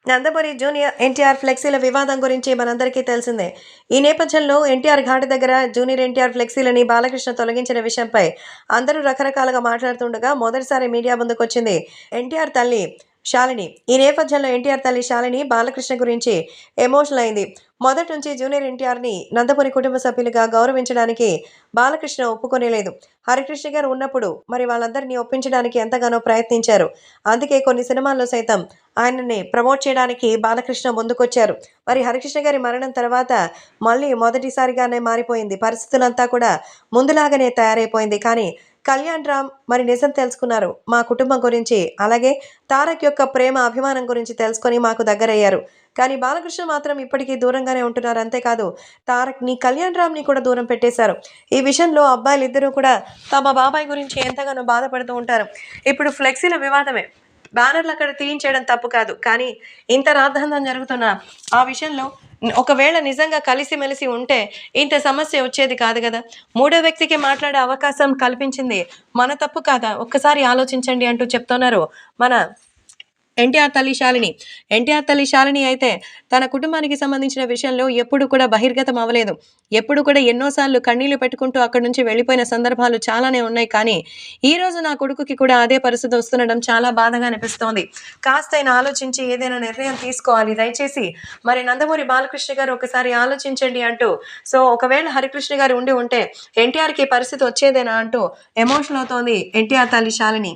Nandamuri junior NTR ఫ్లెక్సీల వివాదం గురించి మనందరికీ తెలిసిందే. ఈ నేపథ్యంలో ఎన్టీఆర్ ఘాట్ దగ్గర జూనియర్ ఎన్టీఆర్ ఫ్లెక్సీలని బాలకృష్ణ తొలగించిన విషయంపై అందరూ రకరకాలుగా మాట్లాడుతుండగా మొదటిసారి మీడియా ముందుకొచ్చింది ఎన్టీఆర్ తల్లి శాలిని. ఈ నేపథ్యంలో ఎన్టీఆర్ తల్లి శాలిని బాలకృష్ణ గురించి ఎమోషనల్ అయింది. మొదటి నుంచి జూనియర్ ఎన్టీఆర్ని నందమూరి కుటుంబ సభ్యులుగా గౌరవించడానికి బాలకృష్ణ ఒప్పుకొనేలేదు. హరికృష్ణ గారు ఉన్నప్పుడు మరి వాళ్ళందరినీ ఒప్పించడానికి ఎంతగానో ప్రయత్నించారు. అందుకే కొన్ని సినిమాల్లో సైతం ఆయనని ప్రమోట్ చేయడానికి బాలకృష్ణ ముందుకొచ్చారు. మరి హరికృష్ణ గారి మరణం తర్వాత మళ్ళీ మొదటిసారిగానే మారిపోయింది. పరిస్థితులంతా కూడా ముందులాగానే తయారైపోయింది. కానీ కళ్యాణ్ రామ్ మరి నిజం తెలుసుకున్నారు. మా కుటుంబం గురించి, అలాగే తారక్ యొక్క ప్రేమ అభిమానం గురించి తెలుసుకొని మాకు దగ్గరయ్యారు. కానీ బాలకృష్ణ మాత్రం ఇప్పటికీ దూరంగానే ఉంటున్నారు. అంతేకాదు తారక్ని, కళ్యాణ్ రామ్ని కూడా దూరం పెట్టేశారు. ఈ విషయంలో అబ్బాయిలిద్దరూ కూడా తమ బాబాయ్ గురించి ఎంతగానో బాధపడుతూ ఉంటారు. ఇప్పుడు ఫ్లెక్సీల వివాదమే. బ్యానర్లు అక్కడ తీయించడం తప్పు కాదు. కానీ ఇంత రాద్ధాంతం జరుగుతున్నా ఆ విషయంలో ఒకవేళ నిజంగా కలిసిమెలిసి ఉంటే ఇంత సమస్య వచ్చేది కాదు కదా. మూడో వ్యక్తికి మాట్లాడే అవకాశం కల్పించింది మన తప్పు కాదా? ఒక్కసారి ఆలోచించండి అంటూ చెప్తున్నారు మన ఎన్టీఆర్ తల్లి శాలిని. ఎన్టీఆర్ తల్లి శాలిని అయితే తన కుటుంబానికి సంబంధించిన విషయంలో ఎప్పుడు కూడా బహిర్గతం అవ్వలేదు. ఎప్పుడు కూడా ఎన్నోసార్లు కన్నీళ్లు పెట్టుకుంటూ అక్కడి నుంచి వెళ్ళిపోయిన సందర్భాలు చాలానే ఉన్నాయి. కానీ ఈ రోజు నా కొడుకుకి కూడా అదే పరిస్థితి వస్తుండడం చాలా బాధగా అనిపిస్తోంది. కాస్తైనా ఆలోచించి ఏదైనా నిర్ణయం తీసుకోవాలి దయచేసి. మరి నందమూరి బాలకృష్ణ గారు ఒకసారి ఆలోచించండి అంటూ, సో ఒకవేళ హరికృష్ణ గారు ఉండి ఉంటే ఎన్టీఆర్కి పరిస్థితి వచ్చేదేనా అంటూ ఎమోషనల్ అవుతోంది ఎన్టీఆర్ తల్లి శాలిని.